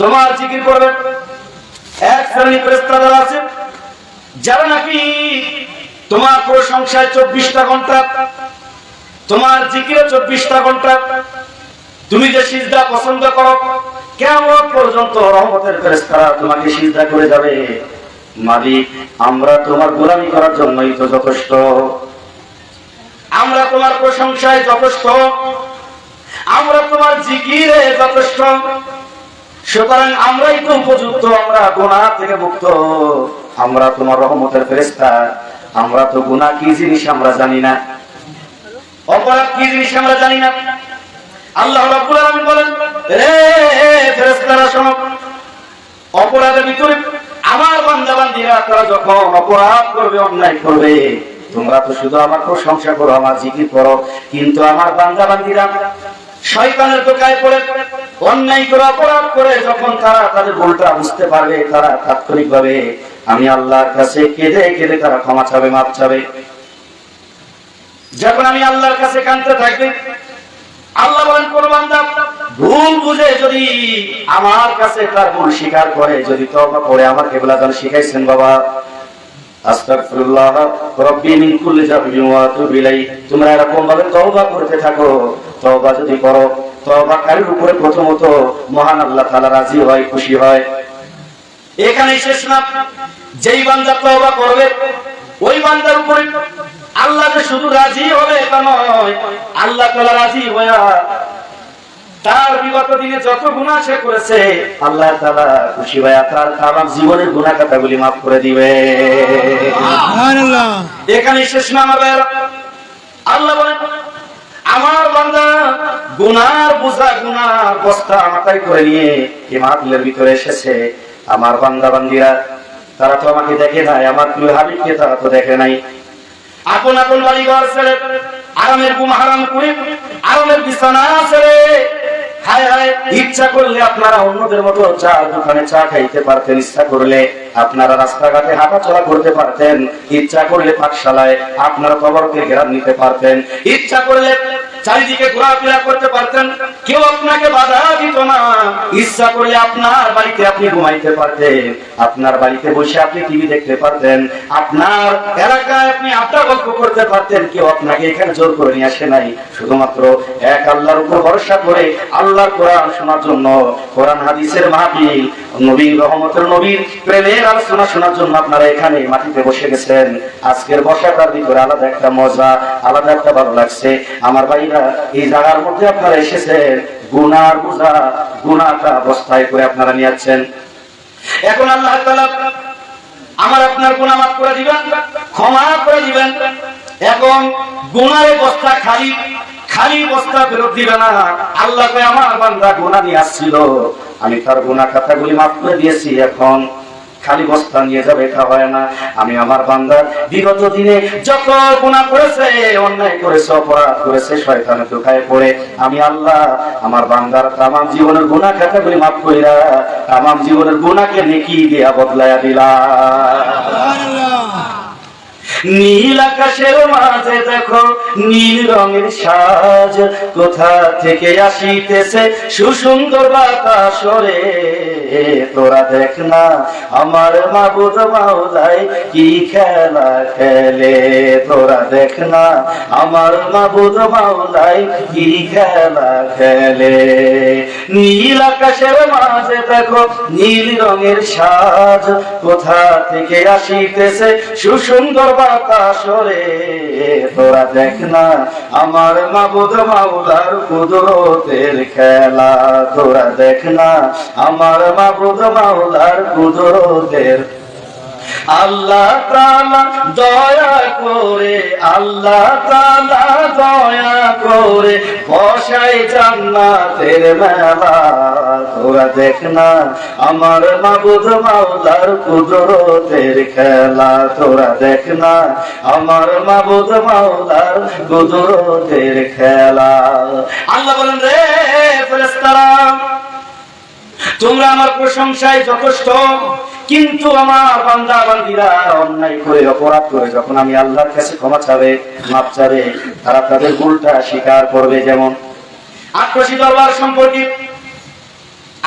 তোমার জিকির করবে। এক শ্রেণী ফেরেশতারা আছে যারা নাকি তোমার প্রশংসায় 24টা ঘন্টা, তোমার জিকিরে 24টা ঘন্টা। তুমি যে সিজদা পছন্দ করো, কিয়ামত পর্যন্ত রহমতের ফেরেশতারা তোমাকে সিজদা করে যাবে। মালিক, আমরা তোমার গোলামি করার জন্যই তো যথেষ্ট, আমরা তোমার প্রশংসায় যথেষ্ট, আমরা তোমার জিকিরে যথেষ্ট, সুতরাং আমরাই তো উপযুক্ত, আমরা গুনাহ থেকে মুক্ত, আমরা তোমার রহমতের ফেরেশতা। আমরা তো গুনাহ কি জিনিস আমরা জানি না, অপরাধ কি জিনিস আমরা জানি না। আল্লাহ রাব্বুল আলামিন বলেন, রে ফেরেশতারা শোনো, অপরাধের ভিতরে আমার বান্দা বান্দীরা তারা যখন অপরাধ করবে, অন্যায় করবে, তোমরা তো শুধু আমার প্রশংসা করো, আমার জিকির করো, কিন্তু আমার বান্দা বান্দীরা শয়তানের ধোঁকায় পড়ে অন্যায় করে অপরাধ করে যখন তারা তাদের ভুলটা বুঝতে পারবে, তারা তাৎক্ষণিকভাবে আমি আল্লাহর কাছে কেঁদে কেঁদে তারা ক্ষমা চাবে, মাপ চাবে। যখন আমি আল্লাহর কাছে কাঁদতে থাকবে, আল্লাহ বলেন কোন বান্দা ভুল বুঝে যদি আমার কাছে তার ভুল স্বীকার করে, যদি তওবা করে, আমার কেবলা দান শিখাইছেন বাবা, আস্তাগফিরুল্লাহ রাব্বি মিন কুল্লি যামবিন ওয়া আতুবু ইলাইহি, তোমরা এরকম ভাবে তওবা করতে থাকো। তওবা যদি করো, তওবাকারীর উপরে প্রথমত মহান আল্লাহ তাআলা রাজি হয়, খুশি হয়। এখানে শেষ না, যেই বান্দা তওবা করবে ওই বান্দার উপরে আল্লাহ যে শুধু রাজি হবে তা নয়, আল্লাহ তাআলা রাজি হয়া তার বিগত দিনে যত গুনাহ সে করেছে আল্লাহ তাআলা খুশি হয়া তার তামাম জীবনের গুনাহ খাতাগুলি মাফ করে দিবে। সুবহানাল্লাহ। এখানে শেষ না আমার ভাইরা, আল্লাহ বলেন আমার বান্দা গুনার বোঝা, গুনার বস্তা মাথায় করে নিয়ে এই মাহফিলের ভিতরে এসেছে। আমার বান্দা বান্দীরা তারা তো আমাকে দেখে নাই, আমার প্রিয় হাবিবকে তারা তো দেখে নাই। আপন আপন বাড়ি ঘর ছেড়ে, আরামের ঘুম হারাম করে, আরামের বিছানা ছেড়ে, হায় হায়, ইচ্ছা করলে আপনারা অন্যদের মতো চা দোকানে চা খাইতে পারতেন, ইচ্ছা করলে আপনারা রাস্তাঘাটে হাঁটা চলা করতে পারতেন, ইচ্ছা করলে পাঠশালায় আপনারা কবরকে ঘেরান নিতে পারতেন, ইচ্ছা করলে চারিদিকে ঘোরাফেরা করতে পারতেন, কেউ আপনাকে বাধা দিত না। ইচ্ছা করলে আপনার বাড়িতে আপনি ঘুমাইতে পারতেন, আপনার বাড়িতে বসে আপনি টিভি দেখতে পারতেন, আপনার এলাকায় আপনি আড্ডা গল্প করতে পারতেন, কেউ আপনাকে এখানে জোর করে নিয়ে আসে নাই। শুধুমাত্র এক আল্লাহর উপর ভরসা করে আল্লাহর কোরআন শোনার জন্য, কোরআন হাদিসের মাহফিল, নবীর রহমতের, নবীর প্রেমের আলোচনা শোনার জন্য আপনারা এখানে মাটিতে বসে গেছেন। আজকের বসাটার ভিতরে আলাদা একটা মজা, আলাদা একটা ভালো লাগছে। আমার ভাইরা, এই জায়গার মধ্যে আপনারা এসেছেন, গুনার বোঝা, গুনাহটা বস্তায় করে আপনারা নিয়ে যাচ্ছেন। এখন আল্লাহ তাআলা আমার আপনার গুনাহ মাফ করে দিবেন, ক্ষমা করে দিবেন। এখন গুনাহের বস্তা খালি খালি বস্তা ফেরত দিবে না। আল্লাহ কয় আমার বান্দা গুনাহ নিয়ে আসছিল, আমি তার গুনাহ খাতাগুলি মাফ করে দিয়েছি, এখন খালি বস্তা নিয়ে যাবে এটা হয় না। আমি আমার বান্দার বিগত দিনে যত গুনাহ করেছে, অন্যায় করেছে, অপরাধ করেছে, শয়তানের ধোঁকায় পড়ে, আমি আল্লাহ আমার বান্দার তামাম জীবনের গুনাহ খাতাগুলি মাফ কইরা তামাম জীবনের গুনাহকে নেকি দিয়া বদলায়া দিলাম। সুবহানাল্লাহ। নীল আকাশের মাঝে দেখো নীল রঙের সাজ, কোথা থেকে আসিতেছে সুসুন্দর বাতাস রে, তোরা দেখ না আমার মাবুদ মাওলাই কি খেলা খেলে, তোরা দেখ না আমার মাবুদ মাওলাই কি খেলা খেলে। নীল আকাশের মাঝে দেখো নীল রঙের সাজ, কোথা থেকে আসিতেছে সুসুন্দর বাতাস রে, তোরা দেখ না আমার মাবুদ মাওলার কুদরতের খেলা, তোরা দেখ না আমার মাবুদ মাওলার কুদরতের। আল্লাহ তাআলা দয়া করে, আল্লাহ তাআলা দয়া করে বসায় জান্নাতের মেলা, তোরা দেখ না আমার মাবুদ মাওলার কুদরতের খেলা, তোরা দেখ না আমার মাবুদ মাওলার কুদরতের খেলা। আল্লাহ বলেন রে ফেরেশতারা, তোমরা আমার প্রশংসায় যথেষ্ট, কিন্তু আমার বান্দা বান্দীরা অন্যায় করে অপরাধ করে যখন আমি আল্লাহর কাছে ক্ষমা চাবে, মাপ চাবে, তারা তাদের ভুলটা স্বীকার করবে। যেমন আক্রোশী দরবার সম্পর্কে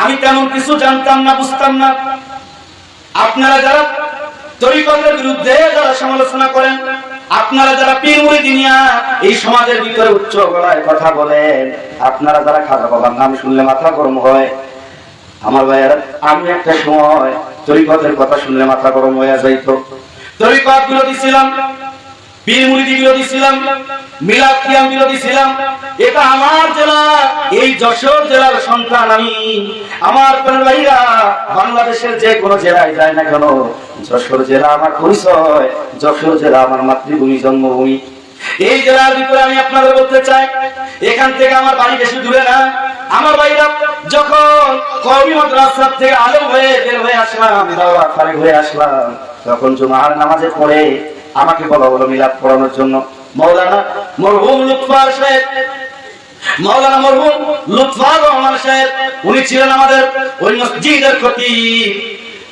আমি তেমন কিছু জানতাম না, বুঝতাম না। আপনারা যারা তরিকতের বিরুদ্ধে যারা সমালোচনা করেন, আপনারা যারা পীর মুরিদি নিয়া এই সমাজের ভিতরে উচ্চ গলায় কথা বলেন, আপনারা যারা খাজা বাবার নাম শুনলে মাথা গরম হয়, আমার ভাইয়েরা, আমি একটা সময় তরিকতের কথা শুনলে মাথা গরম হয়ে যাইতো। তরিকত বিরোধী ছিলাম, পীর মুরিদি বিরোধী ছিলাম, মিলাদ কিয়াম বিরোধী ছিলাম। এটা আমার জেলা, এই যশোর জেলার সন্তান আমি। আমার ভাইরা বাংলাদেশের যে কোনো জেলায় যায় না কেন, যশোর জেলা আমার পরিচয়, যশোর জেলা আমার মাতৃভূমি, জন্মভূমি। এই জেলার ভিতরে আমি আপনাদের বলতে চাই, এখান থেকে আমার বাড়ি বেশি দূরে না। আমার ভাইরা যখন কওমি মাদ্রাসা থেকে আলেম হয়ে বের হয়ে আসলাম, দাওয়াত ফারিগ হয়ে আসলাম, তখন জুমার নামাজে পড়ে আমাকে বলা হলো মিলাদ পড়ানোর জন্য। মাওলানা মরহুম লুৎফর সাহেব, মাওলানা মরহুম লুৎফর রহমান সাহেব, উনি ছিলেন আমাদের ওই মসজিদের খতিব।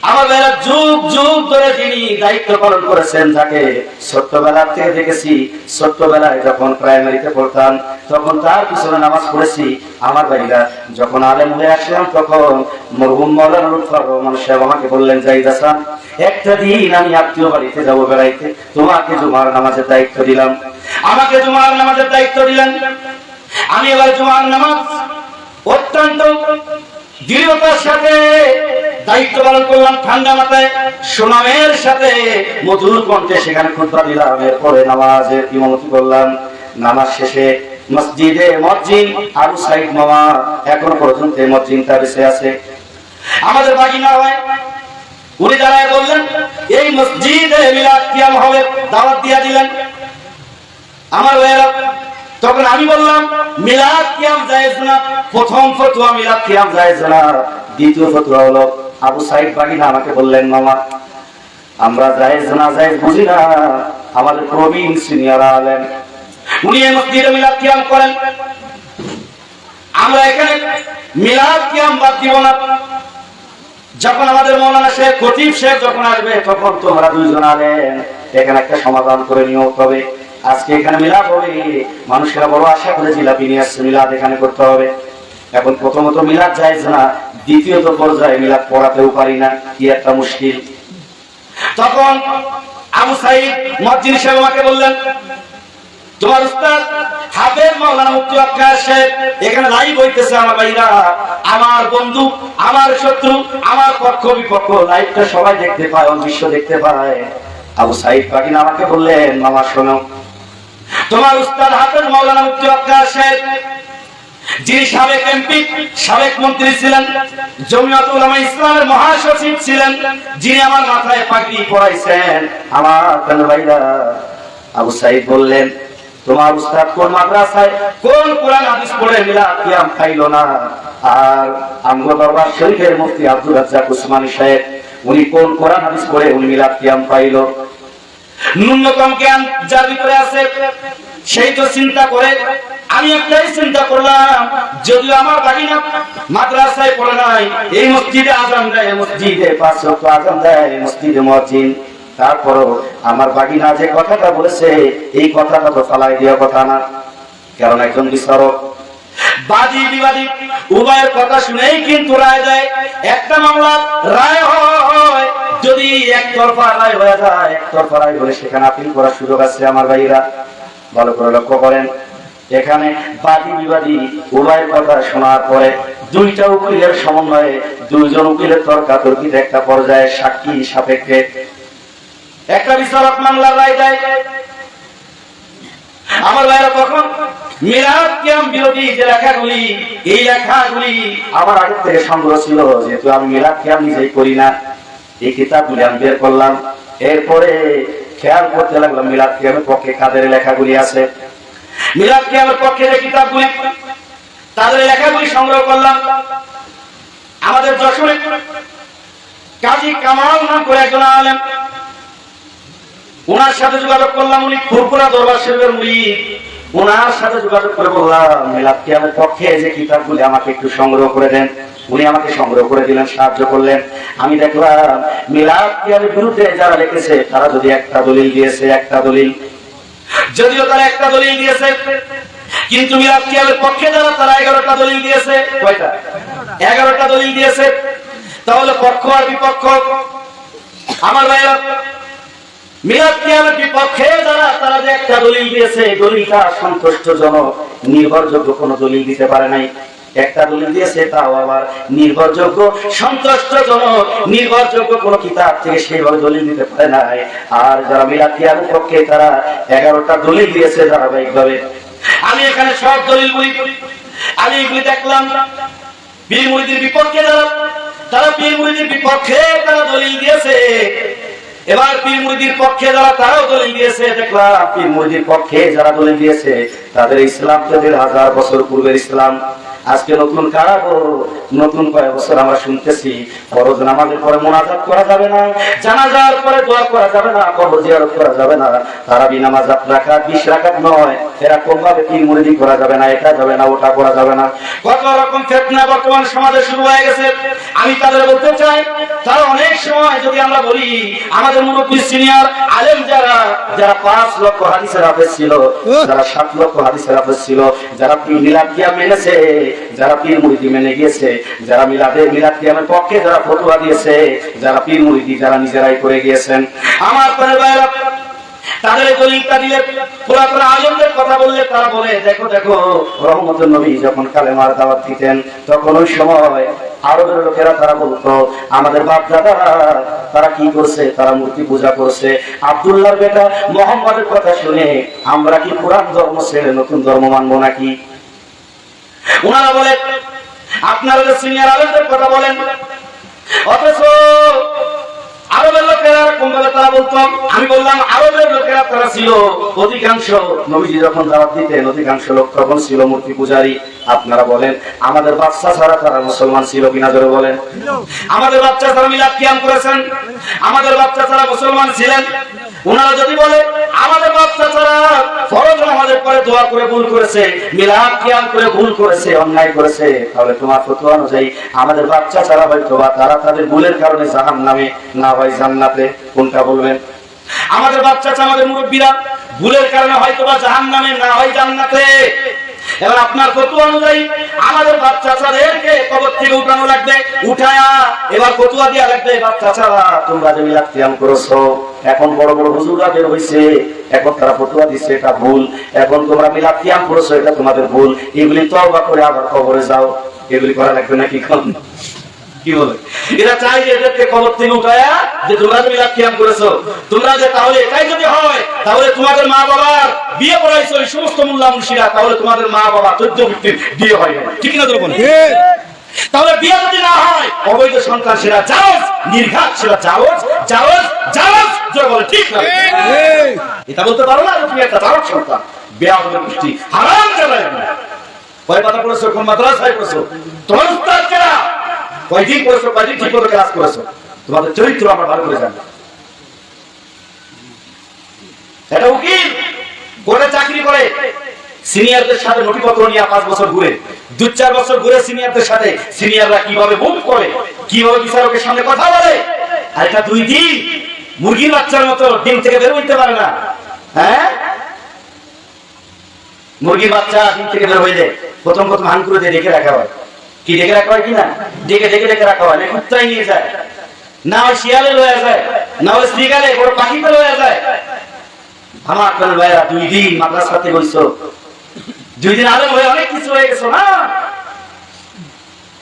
আমার বেলা যুগ যুগ ধরে তিনি দায়িত্ব পালন করেছেন, যাকে ছোট্টবেলা থেকে দেখেছি। ছোট্টবেলায় যখন প্রাইমারিতে পড়তাম তখন তার পিছনে নামাজ পড়েছি। আমার ভাইরা যখন আলেম হয়ে আসলাম তখন মরহুম মাওলানা লুৎফর রহমান সাহেব আমাকে বললেন, জাহিদ হাসান, একটা দিন আমি আত্মীয় বাড়িতে যাবো বেড়াইতে, তোমাকে জুমার নামাজের দায়িত্ব দিলাম। আমাকে জুমার নামাজের দায়িত্ব দিলেন। আমি এবার জুমার নামাজ অত্যন্ত দৃঢ়তার সাথে দায়িত্ব পালন করলাম, ঠান্ডা মাথায় সুনামের সাথে মধুর কণ্ঠে সেখানে খুতবা দিলাম। এরপরে নামাজের ইমামতি করলাম। নামাজ শেষে মসজিদে মুয়াজ্জিন আবু সাইদ মামা, এখন পর্যন্ত এই মুয়াজ্জিনটা বেঁচে আছে, আমাদের বাগিনা হয়। উনি দাঁড়ায় বললেন, এই মসজিদে মিলাদ কিয়াম হবে, দাওয়াত দিয়ে দিলেন। আমার ভাইয়েরা, তখন আমি বললাম মিলাদ কিয়াম জায়েজ না। প্রথম ফতোয়া মিলাদ কিয়াম জায়েজ না। দ্বিতীয় ফতোয়া হলো আবু সাইদ বাগিনা আমাকে বললেন, মামা আমরা জায়েজ না জায়েজ বুঝি না, আমাদের প্রবীণ সিনিয়র আলেম, উনি এই মসজিদে মিলাদ কিয়াম করেন, আমরা এখানে মিলাদ কিয়াম বাদ দিব না। যখন আমাদের মাওলানা শেখ খতিব শেখ যখন আসবে তখন তোমরা দুইজন আলেম এখানে একটা সমাধান করে নিও। তবে আজকে এখানে মিলাদ হবে, মানুষেরা বড় আশা করে জিলাপি নিয়ে আসছে, মিলাদ এখানে করতে হবে। এখন প্রথমত মিলাদ জায়েজ না, দ্বিতীয়ত পর্যায়ে মিলাদ পড়াতেও পারি না, কি একটা মুশকিল। তখন আবু সাইদ মুয়াজ্জিন সাহেব আমাকে বললেন, তোমার উস্তাদ হাফেজ মাওলানা মুফতি আক্কার সাহেব এখানে লাইভ হইতেছে। আমার ভাইরা, আমার বন্ধু, আমার শত্রু, আমার পক্ষ বিপক্ষ লাইভটা সবাই দেখতে পায়, বিশ্ব দেখতে পায়। আবু সাইদ বাগিনা আমাকে বললেন, মামা শোনো, তোমার উস্তাদ হাফেজ মাওলানা মুফতি আক্কার সাহেব, যিনি সাবেক এমপি, সাবেক মন্ত্রী ছিলেন, জমিয়তুল উলামা ইসলামের মহাসচিব ছিলেন, যিনি আমার মাথায় পাগড়ি পরাইছেন, আমার ভাইরা। আবু সাইদ বললেন, তোমার উস্তাদ কোন মাদ্রাসায় কোন কোরআন হাদিস পড়ে মিলাদ কিয়াম খাইলো না? আর আমগো দরবার শরীফের মুফতি আব্দুর রাজ্জাক উসমানী সাহেব, উনি কোন কোরআন হাদিস পড়ে উনি মিলাদ কিয়াম পাইলো? ন্যূনতম জ্ঞান যার ভিতরে আছে সেই তো চিন্তা করে। আমি একটাই চিন্তা করলাম, যদিও আমার বাগিনা মাদ্রাসায় পড়ে নাই, এই মসজিদে আযান দেয়, মসজিদে 5 ওয়াক্ত আযান দেয়, মসজিদে মুয়াজ্জিন, তারপরও আমার বাগিনা যে কথাটা বলেছে এই কথাটা তো ফালাই দেওয়া কথা না। কারণ একজন বিচারক বাদী বিবাদী উভয়ের কথা শুনেই কিন্তু রায় দেয়। একটা মামলার রায় হয়, যদি একতরফা রায় হয়ে যায়, একতরফা রায় হলে সেখানে আপিল করার সুযোগ আছে। আমার ভাইরা ভালো করে লক্ষ্য করেন, এখানে বাদী বিবাদী উভয়ের কথা শোনার পরে দুইটা উকিলের সমন্বয়ে, দুইজন উকিলের তর্কাতর্কিতে একটা পর্যায়ে সাক্ষী সাপেক্ষে একটা বিচারক মামলার রায় দেয়। আমার ভাইরা, তখন মিলাদ কিয়াম বিরোধী যে লেখাগুলি, এই লেখাগুলি আমার আগে থেকে সংগ্রহ ছিল, যেহেতু আমি মিলাদ কিয়াম নিজেই করি না, এই কিতাবগুলি আমি বের করলাম। এরপরে খেয়াল করতে লাগলাম মিলাদ কিয়ামের পক্ষে কাদের লেখাগুলি আছে। মিলাদ কিয়ামের পক্ষে যে কিতাবগুলি, তাদের লেখাগুলি সংগ্রহ করলাম। আমাদের যশোরে কাজী কামাল নাম করে একজন আলেম, ওনার সাথে যোগাযোগ করলাম। উনি ফুরফুরা দরবার শরীফের মুরিদ। ওনার সাথে যোগাযোগ করে বললাম, মিলাদ কিয়ামের পক্ষে যে কিতাবগুলি আমাকে একটু সংগ্রহ করে দেন। উনি আমাকে সংগ্রহ করে দিলেন, সাহায্য করলেন। আমি দেখলাম মিলাদ কিয়ামের বিরুদ্ধে যারা লিখেছে তারা যদি একটা দলিল দিয়েছে, একটা দলিল, যদিও তারা একটা দলিল দিয়েছে, কিন্তু মিলাদ কিয়ামের পক্ষে যারা তারা 11টা দলিল দিয়েছে। কয়টা? 11টা দলিল দিয়েছে, তাহলে পক্ষ আর বিপক্ষ। আমার ভাইরা, মিলাদ কিয়ামের বিপক্ষে যারা, তারা যে একটা দলিল দিয়েছে, দলিলটা সন্তুষ্টজনক, নির্ভরযোগ্য কোনো দলিল দিতে পারে নাই। একটা দলিল দিয়েছে, তাও আবার নির্ভরযোগ্য, সন্তুষ্টজনক, নির্ভরযোগ্য কোন কিতাব থেকে সেইভাবে দলিল দিতে পারে নাই। আর যারা মিলাদ কিয়ামের পক্ষে, তারা 11টা দলিল দিয়েছে ধারাবাহিকভাবে। আমি এখানে সব দলিল বলি, আমি এগুলি দেখলাম। পীর মুরিদের বিপক্ষে যারা, তারা পীর মুরিদের বিপক্ষে তারা দলিল দিয়েছে। এবার পীর মুরিদের পক্ষে যারা, তারাও দলিল দিয়েছে। দেখলাম পীর মুরিদের পক্ষে যারা দলিল দিয়েছে, তাদের ইসলাম তো 1000 বছর পূর্বের ইসলাম। আজকে নতুন কারাবো, নতুন কয়েক বছর আমরা শুনতেছি ফরজ নামাজের পরে মুনাজাত করা যাবে না, জানাজার পরে দোয়া করা যাবে না, কবর জিয়ারত করা যাবে না, তারাবি নামাজ 8 রাকাত 20 রাকাত নয়, এরকম ভাবে পীর মুরিদি করা যাবে না, এটা যাবে না, ওটা করা যাবে না। কত রকম ফিতনা বর্তমান সমাজে শুরু হয়ে গেছে। আমি তাদের বলতে চাই, তারা অনেক সময় যদি আমরা বলি, আমাদের মুরব্বী সিনিয়র আলেম যারা, যারা 5 লক্ষ হাদিসের হাফেজ ছিল, যারা 7 লক্ষ হাদিসের হাফেজ ছিল, যারা মিলাদ কিয়াম মেনেছে, যারা পীর মুরিদি মেনে গিয়েছে, যারা মিলাদ কিয়ামের পক্ষে যারা ফতোয়া দিয়েছে, যারা পীর মুরিদি যারা নিজেরাই করে গিয়েছেন, আমার ভাইরা, তাদের দলিলটা দিলে, পুরাতন আলেমদের কথা বললে তারা বলে, দেখো দেখো, রহমতুল নবী যখন কালেমার দাওয়াত দিতেন, তখন ওই সময় আরবের লোকেরা তারা বলতো, আমাদের বাপ দাদারা তারা কি করছে, তারা মূর্তি পূজা করছে। আব্দুল্লাহর বেটা মুহাম্মাদের কথা শুনে আমরা কি পুরান ধর্ম ছেড়ে নতুন ধর্ম মানবো নাকি? ওনারা বলে, আপনারা যে সিনিয়র আলেমদের কথা বলেন, অথচ আরবের লোকেরা এরকম ভাবে তারা বলতো। আমি বললাম, আরবের লোকেরা তারা ছিল অধিকাংশ, নবীজি যখন দাওয়াত দিতেন অধিকাংশ লোক তখন ছিল মূর্তি পূজারী। আপনারা বলেন, আমাদের বাচ্চা ছাড়া তারা মুসলমান ছিল কিনা জোরে বলেন? আমাদের বাচ্চা ছাড়া মিলাদ কিয়াম করেছেন, আমাদের বাচ্চা ছাড়া মুসলমান ছিলেন। ওনারা যদি বলে, আমাদের বাচ্চা ছাড়া ফরজ নামাজের পরে দোয়া করে ভুল করেছে, মিলাদ কিয়াম করে ভুল করেছে, অন্যায় করেছে, তাহলে তোমার ফতোয়া অনুযায়ী আমাদের বাচ্চা ছাড়া হয়তো বা তারা তাদের ভুলের কারণে জাহান্নামে, না হয় জান্নাতে। কোনটা বলবেন? আমাদের বাচ্চা ছাড়া, আমাদের মুরব্বীরা ভুলের কারণে হয়তো বা জাহান্নামে, না হয় জান্নাতে। এবার আপনার ফতোয়া অনুযায়ী আমাদের বাচ্চা ছাড়াদেরকে কবর থেকে উঠানো লাগবে, উঠায়া এবার ফতোয়া দেয়া লাগবে, বাচ্চা ছাড়া তোমরা যে মিলাদ কিয়াম করেছো, এখন বড় বড় হুজুররা বের হইছে, এখন তারা ফতোয়া দিচ্ছে এটা ভুল, এখন তোমরা মিলাদ কিয়াম করেছো, এটা তোমাদের ভুল, এগুলি তওবা করে আবার কবরে যাও। এগুলি করা লাগবে নাকি? কি বলে এরা চাই যে এদেরকে কবর থেকে উঠায়া, যে তোমরা যে মিলাদ কিয়াম করেছো, তোমরা যে, তাহলে এটাই যদি হয়, তাহলে তোমাদের মা বাবার বিয়ে পড়াইছো এই সমস্ত মোল্লা মুন্সিরা, তাহলে তোমাদের মা বাবা 14 ব্যক্তির বিয়ে হয় না, ঠিক না? তোর তাহলে বিয়ে যদি না হয়, অবৈধ সন্তান সেরা জাওজ, নির্ঘাত সেরা জাওজ, জাওজ জাওজ জোরে বলে, ঠিক না? এটা বলতে পারো না তুমি একটা জাওজ সন্তান, বিয়ে হবে পুষ্টি হারাম চালায় না। কয় পাতা পড়েছো, কোন মাদ্রাসায় পড়েছো, তোমার উস্তাদ কেনা, কয়দিন পড়েছো, কয়দিন ঠিক মতো ক্লাস করেছো, তোমাদের চরিত্র আমরা ভালো করে জানি। এটা উকিল কোর্টে চাকরি করে, সিনিয়রদের সাথে নথিপত্র নিয়ে 5 বছর ঘুরে, 2-4 বছর ঘুরে সিনিয়রদের সাথে, সিনিয়ররা কিভাবে মুভ করে, কিভাবে বিচারকের সামনে কথা বলে। আর এটা 2 দিন মুরগির বাচ্চার মতো ডিম থেকে বের হইতে পারে না। হ্যাঁ, মুরগির বাচ্চা ডিম থেকে বের হইলে প্রথম হান করে দিয়ে ডেকে রাখা হয়। কি ডেকে রাখা হয় কিনা? ডেকে রাখা হয়, না কুত্তায় নিয়ে যায়, না হয় শিয়ালে লয়ে যায়, না হয় শ্রীগালে বড় পাখিতে লয়ে যায়। আমার কোন ভাইরা 2 দিন মাদ্রাসাতে বইছো, 2 দিন আলেম হয়ে অনেক কিছু হয়ে গেছো না?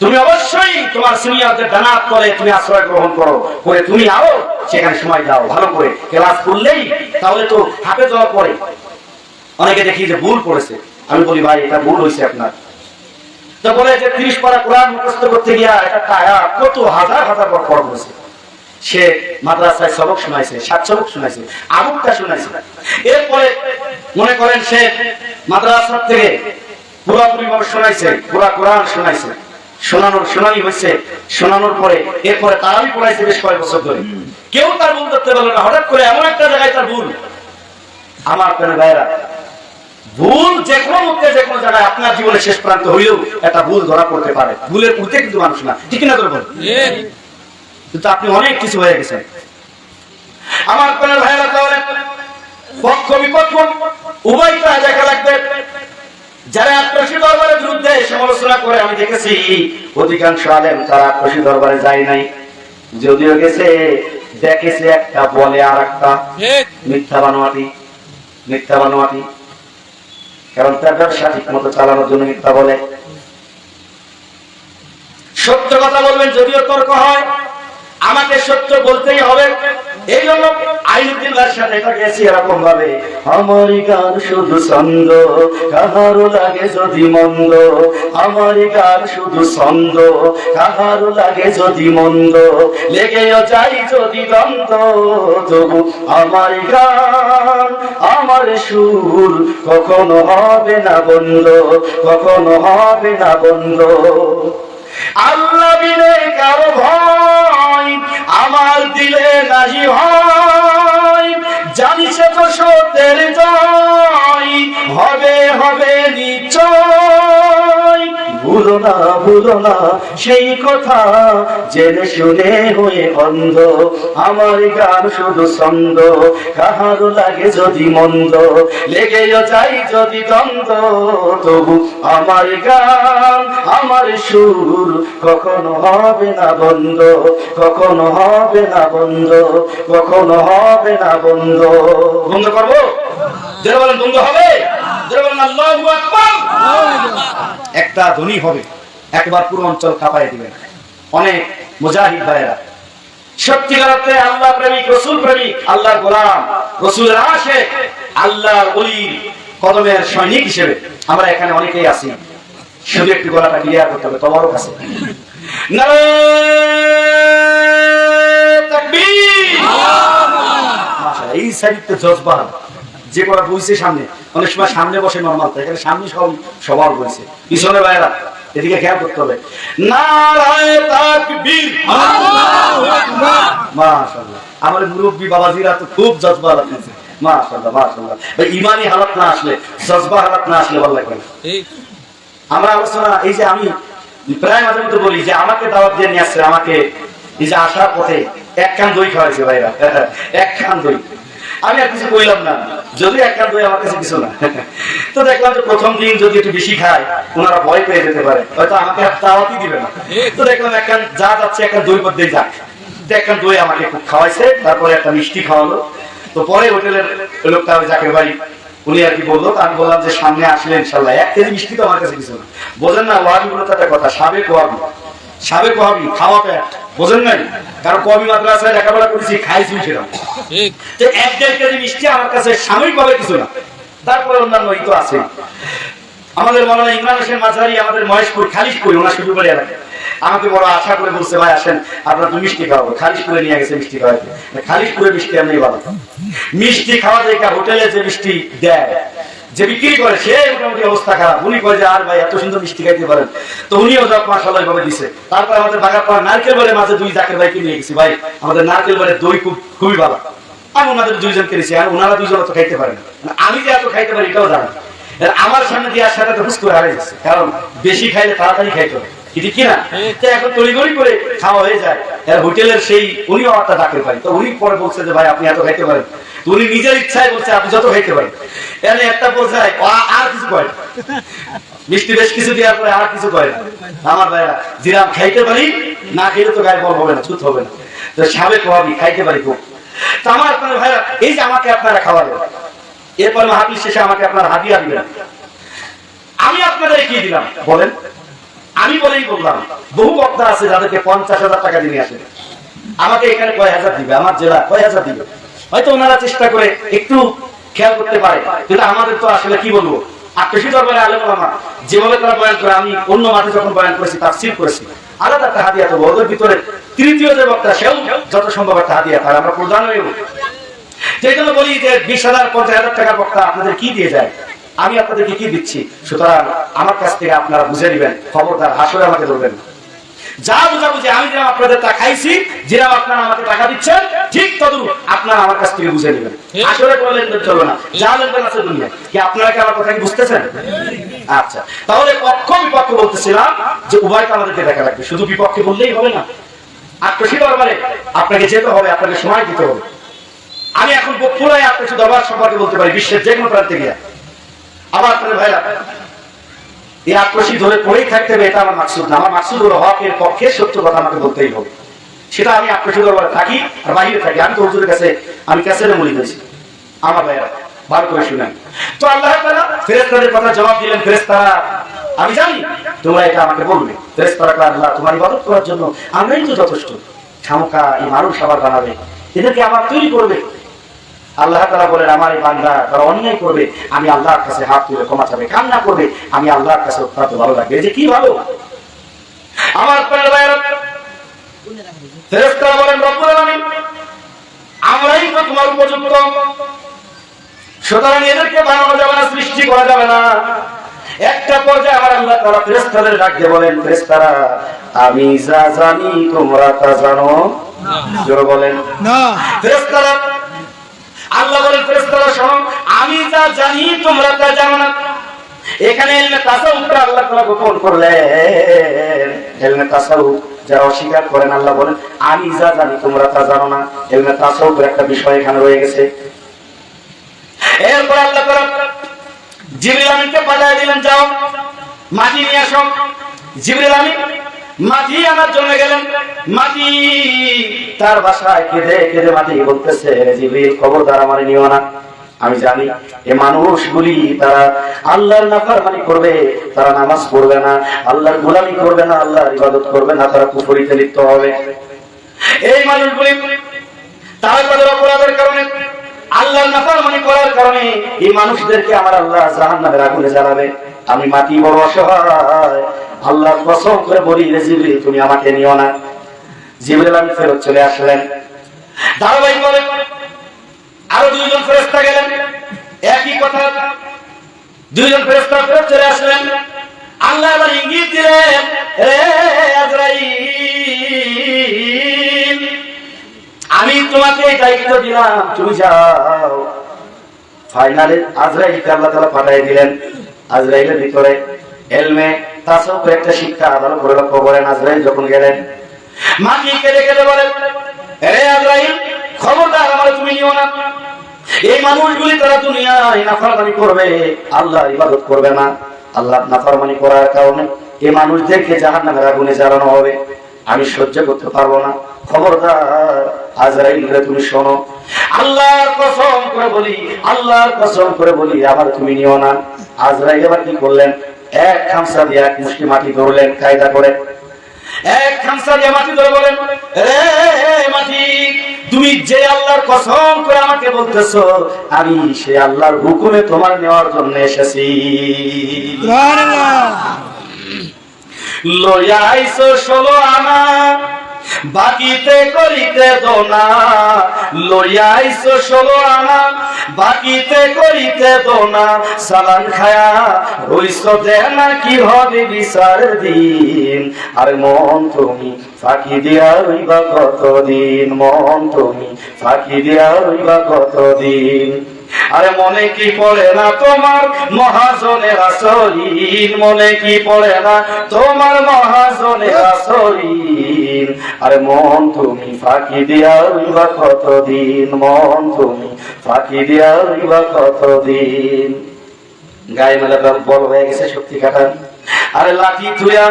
তুমি অবশ্যই তোমার সিনিয়রদের জানাত করে তুমি আশ্রয় গ্রহণ করো, করে তুমি আও সেখানে সময় দাও, ভালো করে ক্লাস করলেই তাহলে তো হাফেজ হওয়ার পরে অনেকে দেখি যে ভুল পড়েছে। আমি বলি, ভাই এটা ভুল হয়েছে আপনার। তো বলে যে 30 পারা কোরআন মুখস্থ করতে গিয়া এটা আয়াত কত হাজার হাজার বার পড়া পড়েছে। সে মাদ্রাসায় সবক শোনাইছে, 7 সবক শোনাইছে, আবুকটা শোনাইছে। এরপরে মনে করেন সে মাদ্রাসা থেকে পুরোপুরি ভাবে শোনাইছে, পুরা কোরআন শোনাইছে, শোনানি হয়েছে, শোনানোর পরে এরপরে তারাবি পড়াইছে বেশ কয়েক বছর ধরে। কেউ তার ভুল করতে পারলো না, হঠাৎ করে এমন একটা জায়গায় তার ভুল। আমার প্রিয় ভাইরা, ভুল যে কোনো মুহূর্তে যে কোনো জায়গায় আপনার জীবনে শেষ প্রান্ত হইলেও একটা ভুল ধরা পড়তে পারে। ভুলের উঠতে কিন্তু মানুষ না, ঠিক না? তোর বল, কিন্তু আপনি অনেক কিছু হয়ে গেছেন। আমার কোন ভাইরা, তাহলে পক্ষ বিপক্ষ উভয়টা দেখা লাগবে। যারা আক্রোশী দরবারের বিরুদ্ধে সমালোচনা করে আমি দেখেছি অধিকাংশ আলেম তারা আক্রোশী দরবারে যায় নাই, যদিও গেছে দেখেছে একটা বলে আর একটা মিথ্যা বানোয়াটি, কারণ তার ব্যবসা ঠিক মতো চালানোর জন্য মিথ্যা বলে। সত্য কথা বলবেন যদিও তর্ক হয়, আমাকে সত্য বলতেই হবে। এই জন্য আইনুদ্দিন ভাইয়ের সাথে এটা গেছি এরকম ভাবে, আমার গান শুধু ছন্দ কাহারো লাগে যদি মন্দ, আমার গান শুধু ছন্দ কাহারো লাগে যদি মন্দ, লেগেও যাই যদি দ্বন্দ্ব তবু আমার গান আমার সুর কখনো হবে না বন্ধ, কখনো হবে না বন্ধ। আল্লাহ বিনে কারো ভয় আমার দিলে নাহি হয়, জানিছে তো সত্যের জয় হবে হবে নিশ্চয়। ভুলো না সেই কথা জেনে শুনে হয়ে অন্ধ, আমার গান শুধু ছন্দ কাহারো লাগে যদি মন্দ, লেগেও যাই যদি দ্বন্দ্ব তবু আমার গান আমার সুর কখনো হবে না বন্ধ, কখনো হবে না বন্ধ, কখনো হবে না বন্ধ। বন্ধ করবো? যারা বলেন বন্ধ হবে, যারা বলেন আল্লাহু আকবার। একটা ধ্বনি হবে, একবার পুরো অঞ্চল কাঁপায় দিবেন। অনেক মুজাহিদ ভাইরা সত্যিকার অর্থে আল্লাহ প্রেমিক, রসুল প্রেমিক, আল্লাহর গোলাম, রসুলের আশিক, আল্লাহর ওলির কদমের সৈনিক হিসেবে আমরা এখানে অনেকেই আছি। শুধু একটু গলাটা ক্লিয়ার করতে হবে তোমারও কাছে। এই সাইডে জজবা যে করা বইছে সামনে, অনেক সময় সামনে বসে নরমাল, এখানে সামনে সবার বইছে, পিছনে ভাইরা এদিকে খেয়াল করতে হবে। নারায়ে তাকবীর, আল্লাহু আকবার। মাশাআল্লাহ, আমার মুরব্বি বাবাজিরা তো খুব জজবা লাগছে। মাশাআল্লাহ মাশাআল্লাহ। ঈমানি হালাত না আসলে, জজবা হালাত না আসলে ভালো লাগবে না। আমরা আলোচনা, এই যে আমি প্রায় মাঝে মধ্যে বলি যে আমাকে দাওয়াত দিয়ে নিয়ে আসছে, আমাকে এই যে আসার পথে এক কান দই খাওয়াইছে ভাইরা, এক কান দই। আমি আর কিছু কইলাম না, যদি এক কান দই আমার কাছে কিছু না। তো দেখলাম যে প্রথম দিন যদি একটু বেশি খায় ওনারা ভয় পেয়ে যেতে পারে, হয়তো আমাকে দাওয়াতই দিবে না। তো দেখলাম এক কান যা যাচ্ছে এক কান দই পর দিয়ে যাক, এক কান দই আমাকে খুব খাওয়াইছে, তারপরে একটা মিষ্টি খাওয়ালো। তো পরে হোটেলের লোকটা জাকের ভাই উনি আর কি বললো, আমি বললাম যে সামনে আসলে ইনশাল্লাহ 1 কেজি মিষ্টি তো আমার কাছে কিছু না। বোঝেন না ওয়াহাবি বলতে একটা কথা, সাবেক ওয়াহাবি খাওয়া পেট, বোঝেন নাই? কারণ কবি মাদ্রাসায় লেখাপড়া করেছি, খাইছি সেরকম। তো 1-1.5 কেজি মিষ্টি আমার কাছে সাময়িকভাবে কিছু না, তারপরে অন্যান্য এই তো আছে। আমাদের মাওলানা ইমরান হোসেন মাঝারি, আমাদের মহেশপুর খালিশপুর, ওনার শ্বশুরবাড়ি এলাকায়, আমাকে বড় আশা করে বলছে ভাই আসেন আপনার তো মিষ্টি খাওয়াবো। খালিশপুরে নিয়ে গেছে মিষ্টি খাওয়াতে। খালিশপুরে মিষ্টি আমি ভালো মিষ্টি খাওয়া যায়, হোটেলে যে মিষ্টি দেয়, যে বিক্রি করে, সে মোটামুটি অবস্থা খারাপ। উনি কয় যে আর ভাই এত সুন্দর মিষ্টি খাইতে পারেন, তো উনিও যাক মাশাআল্লাহ ভাবে দিছে। তারপর আমাদের বাগারপাড়া নারকেল বাড়ির মাঝে 2 জাকের ভাইকে নিয়ে গেছি, ভাই আমাদের নারকেল বাড়ির দই খুবই ভালো। আমি ওনাদের 2 জন কিনেছি, আর ওনারা 2 জন তো খাইতে পারেন, আমি যে এত খাইতে পারি এটাও জানি। আমার সামনে দিয়ে আসাটা তো হুস করে হারিয়ে যাচ্ছে, কারণ বেশি খাইলে তাড়াতাড়ি খাইতে হবে, ঠিক কিনা? এখন তড়িঘড়ি করে খাওয়া হয়ে যায়। হোটেলের সেই উনিও একটা ডাকের ভাই, তো উনি পরে বলছে যে ভাই আপনি এত খাইতে পারেন, তো উনি নিজের ইচ্ছায় বলছে আপনি যত খাইতে পারেন। এখানে একটা পর্যায়ে আর কিছু করে মিষ্টি বেশ কিছু দেওয়ার পরে আর কিছু করে না। আমার ভাইরা জিরাম খাইতে পারি, না খেলে তো গায়ে বল হবে না, ছুত হবে না। তো সাবেক ওয়াহাবি খাইতে পারি খুব। তো আমার আপনার ভাইরা, এই যে আমাকে আপনারা খাওয়ালেন, এরপর মাহফিল শেষে আমাকে আপনারা হাদিয়া দিবেন, আমি আপনাদের কি দিলাম বলেন? আমি বলেই বললাম, বহু বক্তা আছে যাদেরকে 50,000 টাকা দিয়ে আসে, আমাকে এখানে কয় হাজার দিবে, আমার জেলা কয় হাজার দিবে। হয়তো ওনারা চেষ্টা করে একটু খেয়াল করতে পারে, কিন্তু আমাদের তো আসলে কি বলবো, আক্রোশী দরবারে আলেম ওলামা যেভাবে তারা বয়ান করে, আমি অন্য মাঠে যখন বয়ান করেছি, তাফসীর করেছি, আলাদা একটা হাদিয়া দেবো। ওদের ভিতরে তৃতীয় যে বক্তা, সেও যত সম্ভব একটা হাদিয়া তার আমরা প্রদান হয়ে উঠি। সেই জন্য বলি যে 20,000 50,000 টাকার বক্তা আপনাদের কি দিয়ে যায়, আমি আপনাদেরকে কি দিচ্ছি। সুতরাং আমার কাছ থেকে আপনারা বুঝে নেবেন, খবরদার হাসরে আমাকে ধরবেন না। যা বুঝাবুঝি আমি যেরকম আপনাদের টাকা খাইছি, যেরকম আপনারা আমাকে টাকা দিচ্ছেন, ঠিক তদরূপ আপনারা আমার কাছ থেকে বুঝে নেবেন। আসলে কোনো লেনদেন চলবে না, যা লেনদেন আছে দুনিয়া। কি আপনারা কি আমার কথা কি বুঝতেছেন? আচ্ছা, তাহলে পক্ষ বিপক্ষ বলতেছিলাম যে উভয়কে আমাদেরকে দেখা লাগবে, শুধু বিপক্ষে বললেই হবে না। আক্রোশী দরবারে আপনাকে যেতে হবে, আপনাকে সময় দিতে হবে। আমি এখন পুরাই আক্রোশী দরবার সম্পর্কে বলতে পারি, বিশ্বের যে কোনো প্রান্তে গিয়ে। আবার আপনাদের ভাইরা এই আক্রোশী ধরে পড়েই থাকতে হবে, এটা আমার মাকসুদ না। আমার মাকসুদ হলো হকের পক্ষে সত্য কথা আমাকে বলতেই হবে। সেটা আমি আক্রোশী দরবারে থাকি আর বাইরে থাকি। আমি তো হুজুরের কাছে আমি ক্যাসেটে মুড়ি দিয়েছি, আমার ভাইয়েরা ভালো করে শুনেন। তো আল্লাহ তাআলা ফেরেশতাদের কথা জবাব দিলেন, ফেরেশতারা আমি জানি তোমরা এটা আমাকে বলবে। ফেরেশতারা কয় আল্লাহ তোমার ইবাদত করার জন্য আমরাই তো যথেষ্ট, খামোকা এই মানুষ আবার বানাবে, এদেরকে আবার তৈরি করবে। আল্লাহ তাআলা বলেন আমার এই বান্দা তারা অন্যায় করবে, আমি আল্লাহর কাছে হাত তুলে ক্ষমা চাবে, কান্না করবে, আমি আল্লাহর কাছে অত্যন্ত ভালো লাগবে। এই যে কি ভালো আমার প্রিয় ভাইরা। ফেরেশতারা বলেন রব্বুল আলামিন আমরাই তো তোমার উপযুক্ত, সুতরাং এদেরকে বানানো যাবে না, সৃষ্টি করা যাবে না। একটা পর্যায়ে আমার আল্লাহ তাআলা ফেরেশতাদের ডাক দিয়ে বলেন ফেরেশতারা আমি যা জানি তোমরা তা জানো না। জোরে বলেন না। ফেরেশতারা আল্লাহ বলেন ফেরেশতারা শোনো আমি যা জানি তোমরা তা জানো না। এখানে ইলমে তাসাউফটা আল্লাহ তাআলা গোপন করলেন। ইলমে তাসাউফ যারা অস্বীকার করেন আল্লাহ বলেন আমি যা জানি তোমরা তা জানো না। ইলমে তাসাউফের একটা বিষয় এখানে রয়ে গেছে। এরপর আল্লাহ তাআলা জিবরিল আমিনকে পাঠিয়ে দিলেন যাও মাটি নিয়ে আসো। জিবরিল আমিন মাটি আনার জন্য গেলেন। মাটি তার বাসায় কেঁদে কেঁদে মাটি বলতেছে জিবরিল খবরদার আমারে নিও না, আমি জানি এই মানুষগুলি তারা আল্লাহর নাফরমানি করবে, তারা নামাজ পড়বে না, আল্লাহর গোলামি করবে না, আল্লাহর ইবাদত করবে না, তারা কুফরিতে লিপ্ত হবে। এই মানুষগুলি তারা তাদের অপরাধের কারণে আল্লাহর নাফরমানি করার কারণে এই মানুষদেরকে আমার আল্লাহ জাহান্নামের আগুনে জ্বালাবে। আমি মাটি বড় অসহায়, আল্লাহর কসম করে বলি জিবরিল তুমি আমাকে নিও না। জিবরিল আমিন ফেরত চলে আসলেন। ধারাবাহিকভাবে আরো দুইজন ফেরেশতা গেলেন, একই কথা। দুইজন ফেরেশতা ফেরত চলে আসলেন। আল্লাহ আবার ইঙ্গিত দিলেন হে আজরাইল আমি তোমাকে এই দায়িত্ব দিলাম, তুমি যাও। ফাইনালে আজরাইলকে আল্লাহ তাআলা পাঠিয়ে দিলেন। আজরাইলের ভিতরে ইলমে তাসাউফের একটা শিক্ষা ভালো করে লক্ষ্য করেন। আজরাইল যখন গেলেন মাটি কেঁদে কেঁদে বলেন হে আজরাইল খবরদার আমারে তুমি নিও না। এই মানুষগুলি তারা দুনিয়ায় নাফরমানি করবে, আল্লাহর ইবাদত করবে না। আল্লাহর নাফরমানি করার কারণে এই মানুষদেরকে জাহান্নামের আগুনে জ্বালানো হবে, আমি সহ্য করতে পারবো না। খবরদার আজরাইল রে তুমি শোনো, আল্লাহর কসম করে বলি, আল্লাহর কসম করে বলি আমার তুমি নিও না। আজরাইল এবার কি করলেন, এক খামসা দিয়ে এক মুষ্টি মাটি ধরলেন কায়দা করে। এক খামসা দিয়ে মাটি ধরে বলেন রে মাটি তুমি যে আল্লাহর কসম করে আমাকে বলতেছো আমি সেই আল্লাহর হুকুমে তোমার নেওয়ার জন্য এসেছি। সুবহানাল্লাহ। লইয়া আইছো 16 আনা বাকিতে করিতে দোনা, লইয়া আইছো 16 আনা বাকিতে করিতে দোনা, সালান খায়া রইছো দেনা কি হবে বিচার দিন। আর মন তুমি ফাঁকি দিয়া রইবা কতদিন, মন তুমি ফাঁকি দিয়া রইবা কতদিন। আরে মনে কি পড়ে না তোমার মহাজনের আসরিন, মনে কি পড়ে না তোমার মহাজনের আসরিন। আরে মন তুমি ফাঁকি দিয়া রইবা কতদিন, মন তুমি ফাঁকি দিয়া রইবা কতদিন। গায়ে মেলা বল হয়ে গেছে শক্তি কাটান। আরে লাঠি থুয়া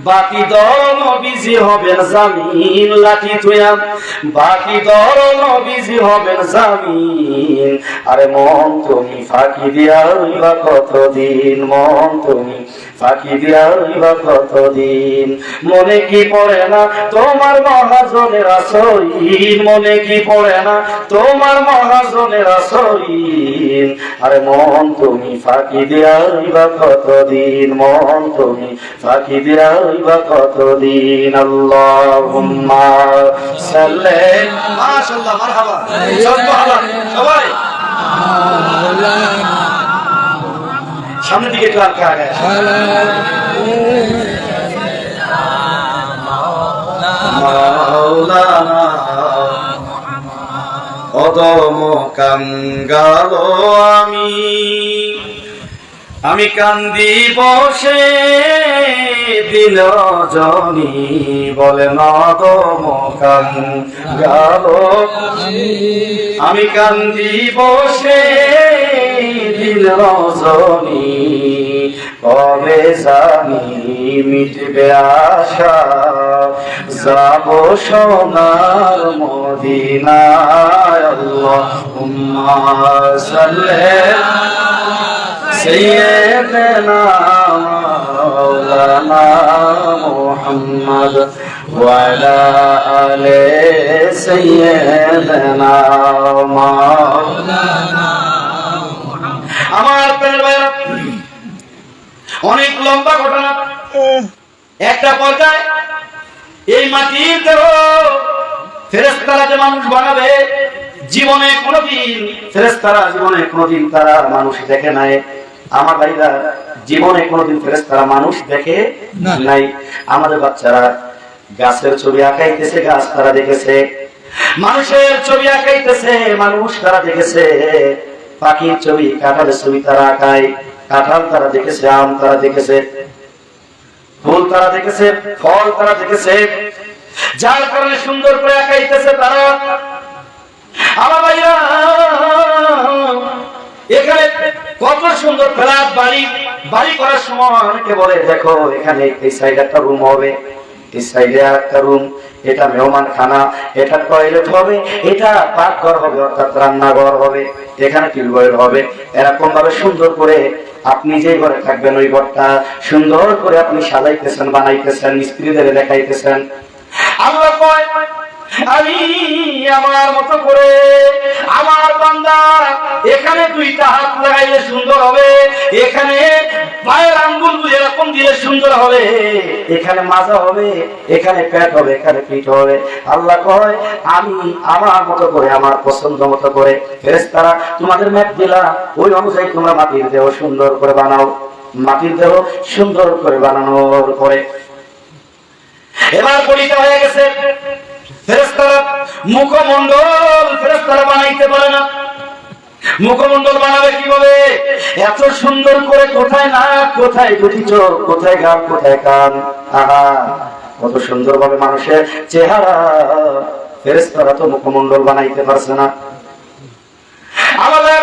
বাকি দল নবীজি হবেন জামিন, লাঠি থুয়া বাকি দল নবীজি হবেন জামিন। আরে মন তুমি ফাঁকি দিয়া রইবা কতদিন, মন তুমি ফাঁকি দিয়া রইবা কতদিন। মনে কি পড়ে না তোমার মহাজনের আসরিন, মনে কি পড়ে না তোমার মহাজনের আসরিন। আরে মন তুমি ফাঁকি দিয়া রইবা কতদিন, মন তুমি ফাঁকি দিয়া রইবা কতদিন। আল্লাহুম্মা সাল্লি মাশাআল্লাহ মারহাবা সুবহানাল্লাহ। সবাই সামনের দিকে একটু আগে আগে মাওলানা অদম কাঙ্গাল আমি কান্দি বসে দিন রজনী বলে নদমকান গেল আমি কান্দি বসে দিন রজনী কবে জানি মিটবে আশা যাব সোনার মদিনায় আল্লাহুম্মা সাল্লি সাইয়্যিদানা মাওলানা মুহাম্মদ ওয়া আলা আলি সাইয়্যিদানা মাওলানা। আমার প্রিয় ভাইরা, অনেক লম্বা ঘটনা। একটা পর্যায়ে এই মাটির দেহ ফেরেশতারা যে মানুষ বানাবে, জীবনে কোনোদিন তারা মানুষ দেখে নাই। আমার ভাইরা, জীবনে কোনোদিন ফেরেশতারা মানুষ দেখে নাই। আমাদের বাচ্চারা গাছের ছবি আঁকাইতেছে, গাছ তারা দেখেছে। মানুষের ছবি আঁকাইতেছে, মানুষ তারা দেখেছে। পাখির ছবি, কাঁঠালের ছবি তারা আঁকায়, কাঁঠাল তারা দেখেছে, আম তারা দেখেছে, ফুল তারা দেখেছে, ফল তারা দেখেছে। যার কারণে সুন্দর করে আঁকাইতেছে তারা। আমার ভাইরা, এখানে কত সুন্দর ফ্ল্যাট বাড়ি করার সময় অনেকে বলে, দেখো এখানে এই সাইডে একটা রুম হবে, এই সাইডে একটা রুম, এটা মেহমান খানা, এটা টয়লেট হবে, এটা পাকঘর হবে অর্থাৎ রান্নাঘর হবে, এখানে টিউবওয়েল হবে। এরকম ভাবে সুন্দর করে আপনি যে ঘরে থাকবেন ওই ঘরটা সুন্দর করে আপনি সাজাইতেছেন, বানাইতেছেন, মিস্ত্রিদের দেখাইতেছেন। আল্লাহ কয়, আমি আমার মতো করে আমার বান্দা এখানে দুইটা হাত লাগাইলে সুন্দর হবে, এখানে পায়ের আঙ্গুল এরকম দিলে সুন্দর হবে, এখানে মাজা হবে, এখানে পেট হবে, এখানে পিঠ হবে। আল্লাহ কয়, আমি আমার মতো করে, আমার পছন্দ মতো করে ফেরেশতারা তোমাদের ম্যাপ দিলাম, ওই অনুযায়ী তোমরা মাটির দেহ সুন্দর করে বানাও। মাটির দেহ সুন্দর করে বানানোর পরে এবার পরীক্ষা হয়ে গেছে। ফেরেশতারা মুখমণ্ডল ফেরেশতারা বানাইতে পারে না। মুখমণ্ডল বানাবে কিভাবে? এত সুন্দর করে কোথায় নাক, কোথায় দুটি চোখ, কোথায় গাল, কোথায় কান। আহা, কত সুন্দর ভাবে মানুষের চেহারা। ফেরেশতারা তো মুখমণ্ডল বানাইতে পারছে না। আমাদের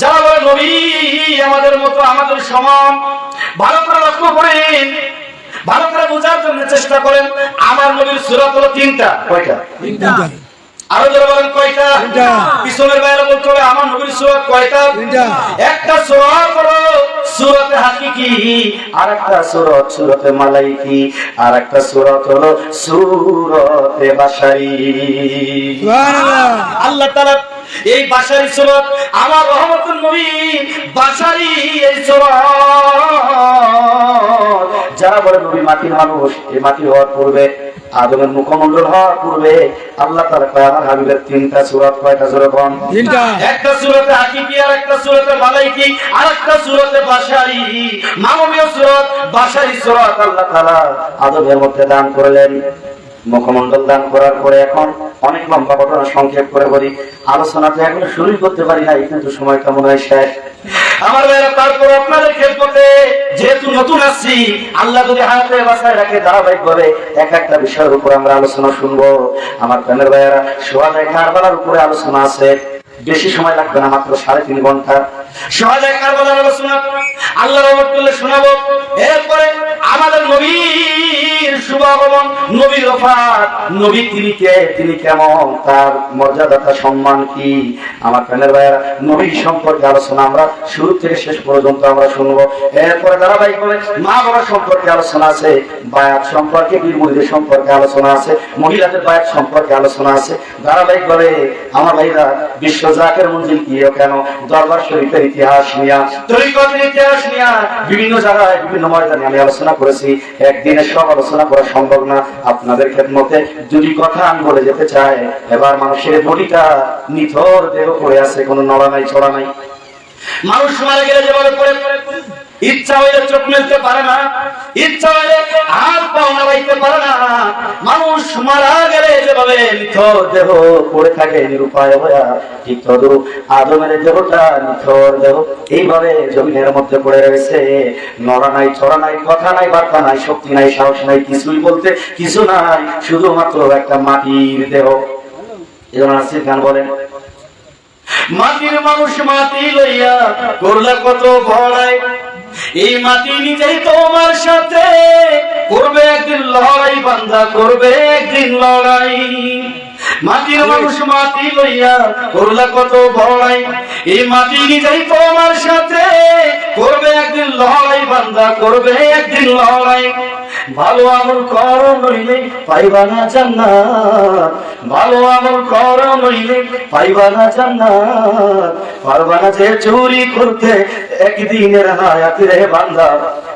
যারা বলে নবী আমাদের মতো, আমাদের সমান, ভালো করে লক্ষ্য করেন, ভালো করে বোঝার জন্য চেষ্টা করেন। আমার নবীর সূরা হলো তিনটা। কয়টা? তিনটা। আরো যারা বলেন কয়টা? তিনটা। পিছনের বাইরে বলতে হবে আমার নবীর সূরা কয়টা? তিনটা। একটা সূরা হলো সূরাতে হাকিকি, আর একটা সূরা সূরাতে মালাইকি, আর একটা সূরা হলো সূরাতে বাশারি। সুবহানাল্লাহ। আল্লাহ তাআলা এই বাশারি সূরা, আমার রহমতুল নবী বাশারি এই সূরা। যারা বলে নবী মাটির মানুষ, এই মাটি হওয়ার পূর্বে, আদমের মুখমণ্ডল হওয়ার পূর্বে আল্লাহ তাআলা কয় আমার হাবিবের তিনটা সূরা। কয়টা সূরা? তিনটা। একটা সূরাতে হাকিকি, আর একটা সূরাতে মালাইকি, আর একটা সূরাতে বাশারি। মানবীয় সূরা বাশারি সূরা আল্লাহ তাআলা আদমের মধ্যে দান করলেন। মুখমণ্ডল দান করার পরে এখন অনেক লম্বা ঘটনা সংক্ষেপ করে বলি, আলোচনাতে এখন শুরু করতে পারি না, কিন্তু সময়টা মনে হয় শেষ। আমার ভাইরা, তারপর আপনাদের খেদমতে যেহেতু নতুন আসছি, আল্লাহ যদি হাতে বাঁচায় রাখে ধারাবাহিকভাবে এক একটা বিষয়ের উপর আমরা আলোচনা শুনবো। আমার প্রাণের ভাইয়েরা, সোহাদায়ে কারবালার উপরে আলোচনা আছে, বেশি সময় লাগবে না, মাত্র 3.5 ঘন্টা। সোহাদায়ে কারবালার আলোচনা আল্লাহর রহমত করলে শোনাবো। এরপরে আমাদের নবীর শুভ আগমন, নবীর ওফাত, নবী তিনি কে, তিনি কেমন, তার মর্যাদা, তার সম্মান কি। আমার প্রাণের ভাইয়েরা, নবী সম্পর্কে আলোচনা আমরা শুরু থেকে শেষ পর্যন্ত আমরা শুনবো। এরপরে ধারাবাহিকভাবে মা বাবা সম্পর্কে আলোচনা আছে, বায়াত সম্পর্কে, বীর মুরিদের সম্পর্কে আলোচনা আছে, মহিলাদের বায়াত সম্পর্কে আলোচনা আছে। ধারাবাহিকভাবে আমার ভাইরা বিশ্ব জাকের মঞ্জিল কি কেন, দরবার শরীফের ইতিহাস নিয়া, তরিকতের ইতিহাস নিয়া বিভিন্ন জায়গায় বিভিন্ন ময়দানে আমি আলোচনা করেছি। একদিনে সব আলোচনা করা সম্ভব না। আপনাদের খেদমতে যদি কথা আমি বলে যেতে চাই, এবার মানুষের বডিটা নিথর দেহ পড়ে আছে, কোনো নড়া নাই, ছড়া নাই। মানুষ মারা গেলে যেভাবে পড়ে ইচ্ছা হইলে চোখ মেলতে পারে না, ইচ্ছা হইলে হাত পাও নাড়াইতে পারে না। মানুষ মারা গেলে যেভাবে নিথর দেহ পড়ে থাকে নিরুপায় হইয়া, ঠিক তদ্রূপ আদমের দেহটা নিথর দেহ এইভাবে জমিনের মধ্যে পড়ে রয়েছে। নড়া নাই, ছড়া নাই, কথা নাই, বার্তা নাই, শক্তি নাই, সাহস নাই, কিছুই বলতে কিছু নাই, শুধুমাত্র একটা মাটির দেহ। এজন্য আসিফ গান বলেন, মাটির মানুষ মাটি লইয়া করলে কত ভয়, এই মাটি নিজেই তোমার সাথে করবে একদিন লড়াই, বান্দা করবে একদিন লড়াই। মাটির মানুষ মাটি লইয়া করলে কত ভয়, এই মাটি নিজেই তোমার সাথে করবে একদিন লড়াই, বান্দা করবে একদিন লড়াই। ভালো আমল করো নইলে পাইবা না জান্নাত, ভালো আমল করো নইলে পাইবা না জান্নাত। পারবা না যে চুরি করতে একদিনের হায়াত রে বান্দা,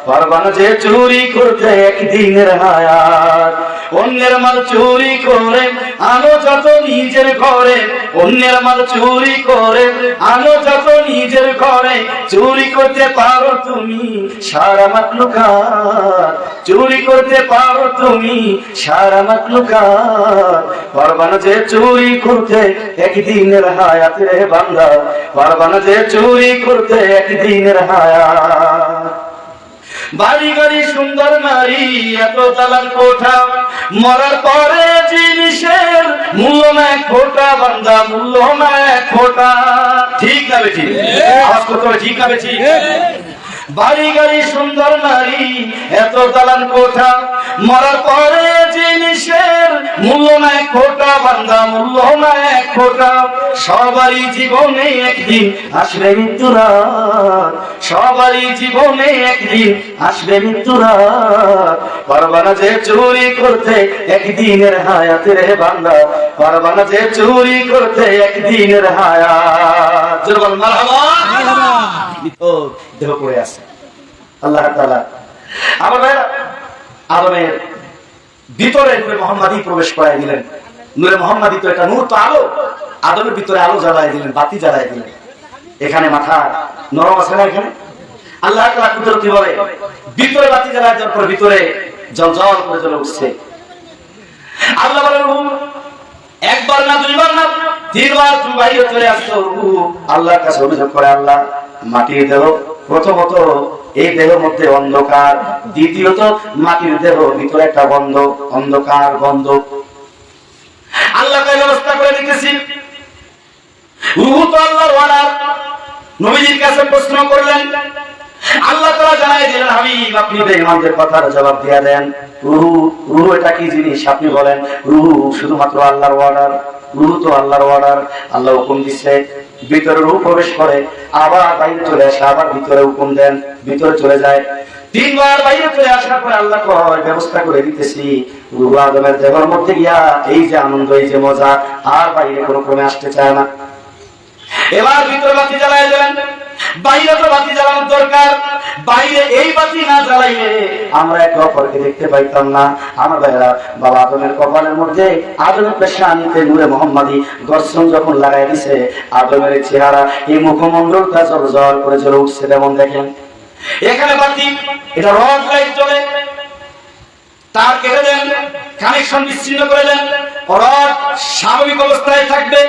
পারবা না যে চুরি করতে একদিনের হায়াত। অন্যের মাল চুরি করে আনো যত নিজের ঘরে, অন্যের মাল চুরি করে আনো যত নিজের ঘরে, চুরি করতে পারো তুমি সারা মাখলুকাত, চুরি করতে পারো তুমি সারা মাখলুকাত। পারবা না যে চুরি করতে একদিনের হায়াত রে বান্দা, পারবা না যে চুরি করতে একদিনের হায়াত। বাড়ি গাড়ি সুন্দর নারী এত দালান কোঠা, মরার পরে জিনিসের মূল্য না এক ফোঁটা, বান্দা মূল্য না এক ফোঁটা। ঠিক না বেঠিক? আওয়াজ করতে হবে, ঠিক না বেঠিক? বাড়ি গাড়ি সুন্দর নারী এত দালান কোঠা, মরার পরে জিনিসের মূল্য না এক ফোঁটা, বান্দা মূল্য না এক ফোঁটা। সবারই জীবনে একদিন আসবে মৃত্যুরাত, সবারই জীবনে একদিন আসবে মৃত্যুরাত। পারবা না যে চুরি করতে একদিনের হায়াত রে বান্দা, পারবা না যে চুরি করতে একদিনের হায়াত। জোরে বল মারহাবা। দেহ পড়ে আছে। আল্লাহ তাআলা আমাদের আদমের ভিতরে নূরে মুহাম্মাদি প্রবেশ করাই দিলেন। নূরে মুহাম্মাদি তো এটা নূর, তো আলো। আদমের ভিতরে আলো জ্বালাই দিলেন, বাতি জ্বালাই দিলেন। এখানে মাথা নরম আছে না, এখানে আল্লাহ তাআলা কুদরতি ভাবে ভিতরে বাতি জ্বালাই দেওয়ার পর ভিতরে জ্বলজ্বল করে জ্বলে উঠছে। আল্লাহ বলেন একবার না, দুইবার না, তিনবার তুমি বাইরে চলে আসছো। আল্লাহর কাছে অভিযোগ করে, আল্লাহ মাটির দেহ, প্রথমত এই দেহের মধ্যে অন্ধকার, দ্বিতীয়ত মাটির দেহ ভিতরে একটা গন্ধ, অন্ধকার গন্ধ। আল্লাহ তাই ব্যবস্থা করে দিতেছি। রূহ তো আল্লাহর ওয়ালা। নবীজির কাছে প্রশ্ন করলেন, আল্লাহ তাআলা জানাই দিলেন, হাবিব আপনি বেঈমানদের কথার জবাব দিয়া দেন। রূহ এটা কি জিনিস আপনি বলেন। রূহ শুধুমাত্র আল্লাহর অর্ডার, রূহ তো আল্লাহর অর্ডার। আল্লাহ হুকুম দিচ্ছে, ভিতরে রূহ প্রবেশ করে, আবার বাইরে চলে আসে, আবার ভিতরে হুকুম দেন, ভিতরে চলে যায়। তিনবার বাইরে চলে আসার পরে আল্লাহ কয় ব্যবস্থা করে দিতেছি, রূহ আদমের দেহের মধ্যে গিয়া এই যে আনন্দ, এই যে মজা, আর বাইরে কোনো ক্রমে আসতে চায় না। এবার ভিতরে বাতি জ্বালায় দিলেন। বাইরে তো বাতি জ্বালানোর দরকার, বাইরে এই বাতি না জ্বালাইলে আমরা একে অপরকে দেখতে পাইতাম না। আমার ভাইরা, বাবা আদমের কপালের মধ্যে আদমের পেশানিতে নূরে মুহাম্মাদি দর্শন যখন লাগাই দিছে, আদমের চেহারা, এই মুখমণ্ডলটা জ্বলজ্বল করে জ্বলে উঠছে। যেমন দেখেন এখানে বাতি, এটা রড লাইট জ্বলে, তার কেটে দেন, কানেকশন বিচ্ছিন্ন করে দেন, রড স্বাভাবিক অবস্থায় থাকবে।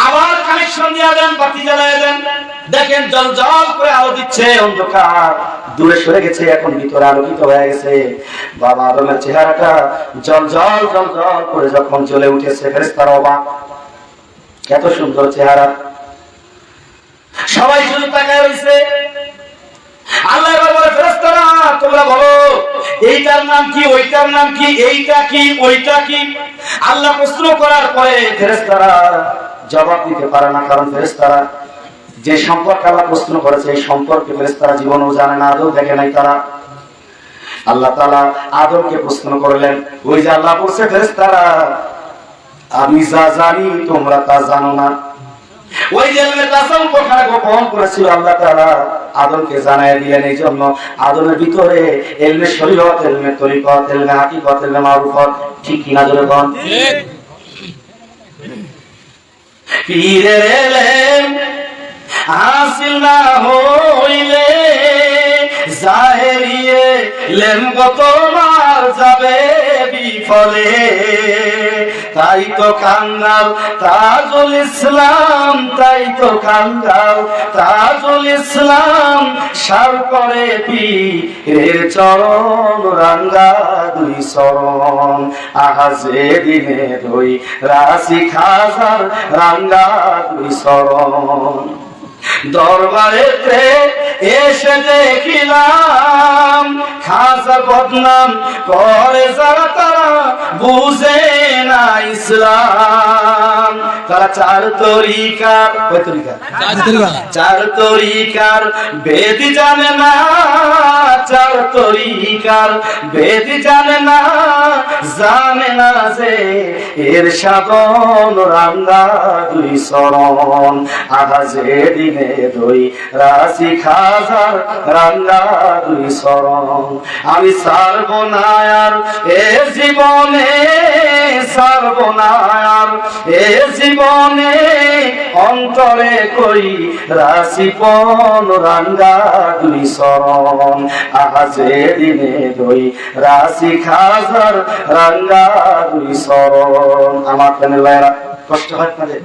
আবার কানেকশন দিয়ে দেন, বাতি জ্বালায় দেন, দেখেন জ্বলজ্বল করে আলো দিচ্ছে। অন্ধকার দূরে সরে গেছে, এখন ভিতরে আলোকিত হয়ে গেছে। বাবা আদমের চেহারাটা জ্বলজ্বল জ্বলজ্বল করে যখন জ্বলে উঠেছে, ফেরেশতারা অবাক, এত সুন্দর চেহারা। সবাই শুধু তাকায় রইছে। আল্লাহ বলে, ফেরেশতারা তোমরা বলো এইটার নাম কি, ওইটার নাম কি, এইটা কি, ওইটা কি। আল্লাহ প্রশ্ন করার পরে ফেরেশতারা জবাব দিতে পারে না, কারণ ফেরেশতারা যে সম্পর্কে আল্লাহ প্রশ্ন করেছে এই সম্পর্কে ফেরেশতারা জীবনেও জানে না, আদৌ দেখে নাই তারা। আল্লাহ তাআলা আদমকে প্রশ্ন করলেন, ওই যে আল্লাহ বলছে ফেরেশতারা আমি যা জানি তোমরা তা জানো না, ওই যে ইলমে তাসাউফ ওখানে গোপন করেছিল আল্লাহ তাআলা আদমকে জানায় দিলেন। এই জন্য আদমের ভিতরে ইলমে শরীয়ত, ইলমে তরিকত, ইলমে হাকিকত, ইলমে মারুফত, ঠিক কিনা জোরে বল। পীরের ইলম হাসিল না হইলে জাহেরিয়ে লেনগো তোমার যাবে বিফলে। তাই তো কাঙ্গাল তাজুল ইসলাম, তাই তো কাঙ্গাল তাজুল ইসলাম, সার করে পীরের চরণ রাঙ্গা দুই চরণ। আহাজে দিনে দুই রাশি খাজার রাঙ্গা দুই চরণ। দরবারেতে এসে দেখিলাম খাজা বদনাম করে যারা তারা বুঝে না ইসলাম। তারা চার তরিকার, কয় তরিকা? চার তরিকার বেদ জানে না, চার তরিকার বেদ জানে না, জানে না যে এর সাধন রাঙ্গা দুই চরণ। আহাজে দিনে দুই রাশি খাজার রাঙ্গা দুই চরণ। আমি ছাড়ব না আর এ জীবনে, ছাড়ব না আর এ জীবনে, অন্তরে করি রাশি পন রাঙ্গা দুই চরণ। আহাজে দিনে দুই রাশি খাজার রাঙ্গা দুই চরণ। আমার প্যানেলেরা কষ্ট হয় আপনাদের?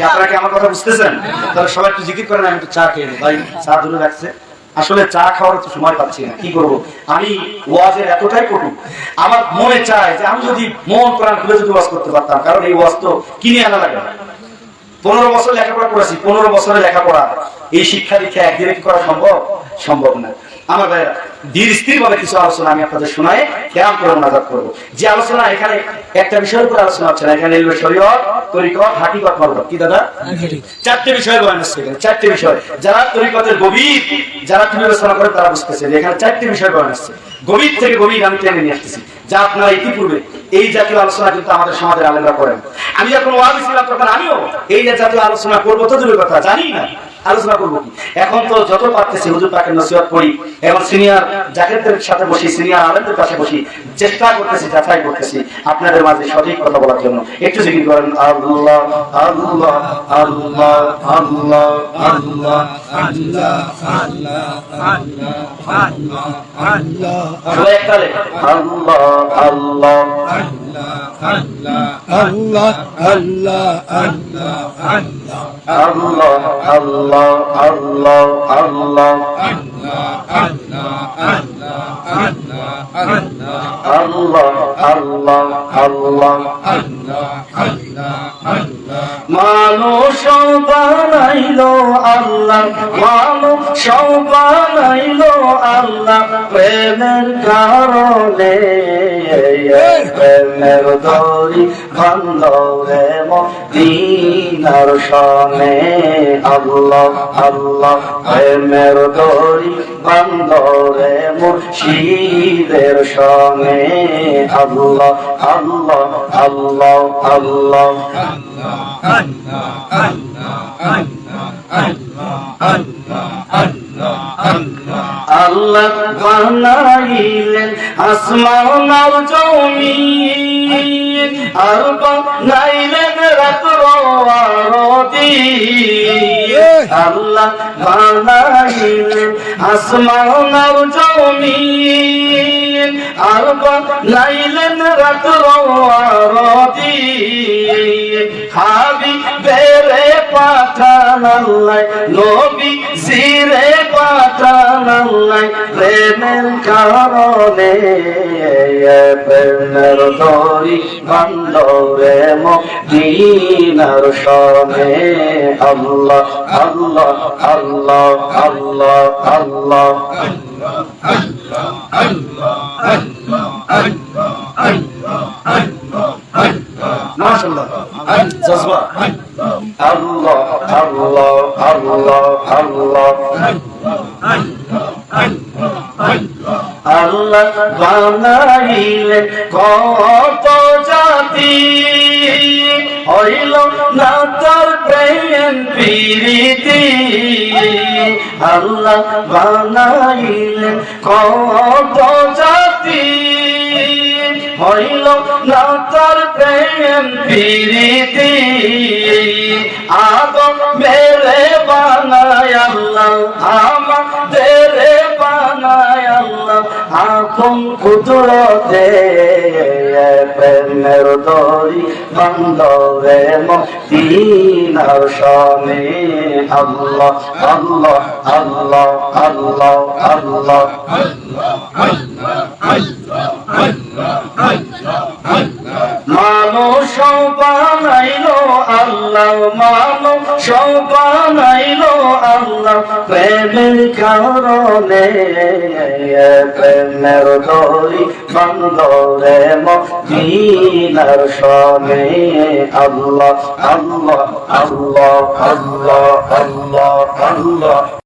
আপনারা কি আমার কথা বুঝতেছেন? তাহলে সবাই একটু জিকির করেন, আমি একটু চা খেয়ে নিই। ভাই চা দূরে রাখছে, আসলে চা খাওয়ার তো সময় পাচ্ছি না, কি করবো। আমি ওয়াজের এতটাই কটু, আমার মনে চায় যে আমি যদি মন কোরআন খুলে যদি ওয়াজ করতে পারতাম, কারণ এই ওয়াজ তো কিনে আনা লাগে না। 15 বছর লেখাপড়া করেছি, 15 বছরের লেখাপড়া এই শিক্ষা দীক্ষা একদিনে কি করা সম্ভব? সম্ভব না। আমার ভাইরা ধীর স্থির ভাবে কিছু আলোচনা আমি আপনাদের শোনায় কেমন করে মোনাজাত করবো। যে আলোচনা এখানে একটা বিষয়ের উপর আলোচনা হচ্ছে না, এখানে ইলমে শরীয়ত, তরিকত, হাকিকত, মারফত, কি দাদা? চারটে বিষয় বয়ান হচ্ছে এখানে, চারটে বিষয়। যারা তরিকতের গভীর যারা বিবেচনা করে তারা বুঝতেছে যে এখানে চারটে বিষয় বয়ান হচ্ছে। গভীর থেকে গভীর আমি টেনে নিয়ে আসতেছি, যা আপনারা ইতিপূর্বে এই জাতীয় আলোচনা কিন্তু আমাদের সমাজের আলেমরা করেন। আমি যখন ওয়াজি ছিলাম তখন আমিও এই জাতীয় আলোচনা করবো তো দূরের কথা, জানি না আলোচনা করবো কি। এখন তো যত পারতেছি হুজুর পাকের নসিহত করি, এবং সিনিয়র জাকেরদের সাথে বসি, সিনিয়র আলেমদের পাশে বসি, চেষ্টা করতেছি, যাচাই করতেছি আপনাদের মাঝে সঠিক কথা বলার জন্য। একটু জিকির করেন আল্লাহ আল্লাহ আল্লাহ আল্লাহ আল্লাহ আল্লাহ আল্লাহ আল্লাহ। সবাই একতালে আল্লাহ আল্লাহ আল্লাহ আল্লাহ আল্লাহ আল্লাহ আল্লাহ আল্লাহ আল্লাহ আল্লাহ আল্লাহ মানুষ বানাইলো আল্লাহ, মানুষ বানাইলো আল্লাহ প্রেমের কারণে, প্রেমের দড়ি বান্ধবে মদিনার সনে। আল্লাহ আল্লাহ প্রেমের দড়ি বান্ধবে মুর্শিদের সনে। আল্লাহ আল্লাহ আল্লাহ আল্লাহ আল্লাহ বানাইলেন আসমান আর জমিন, আর বানাইলেন রাত্র আর দিন। আল্লাহ বানাইলেন আসমান আর জমিন, আর বানাইলেন রাত্র আর দিন। হাবিবেরে পাঠান আল্লাহ, নবী জিরে পাঠান আল্লাহ প্রেমের কারণে, প্রেমের দড়ি বান্ধবে মদিনার সনে। আল্লাহ আল্লাহ আল্লাহ আল্লাহ আল্লাহ মাশাআল্লাহ জজবা। আল্লাহ আল্লাহ আল্লাহ আল্লাহ আল্লাহ বানাইলেন কত জাতি, হইল না তার প্রেম প্রীতি। আল্লাহ বানাইলেন কত জাতি, হইল না তার প্রেম প্রীতি। আদম মেরে বানায় আল্লাহ, আমাদের বানায় আপন কুদরতে প্রেমের দড়ি বান্ধবে মদিনার শানে আল্লাহ আল্লাহ আল্লাহ আল্লাহ আল্লাহ মানুষ বানাইলো আল্লাহ মানুষ বানাইলো আল্লাহ প্রেমের কারণে প্রেমের দড়ি বান্ধবে মদিনার শানে আল্লাহ আল্লাহ আল্লাহ আল্লাহ আল্লাহ আল্লাহ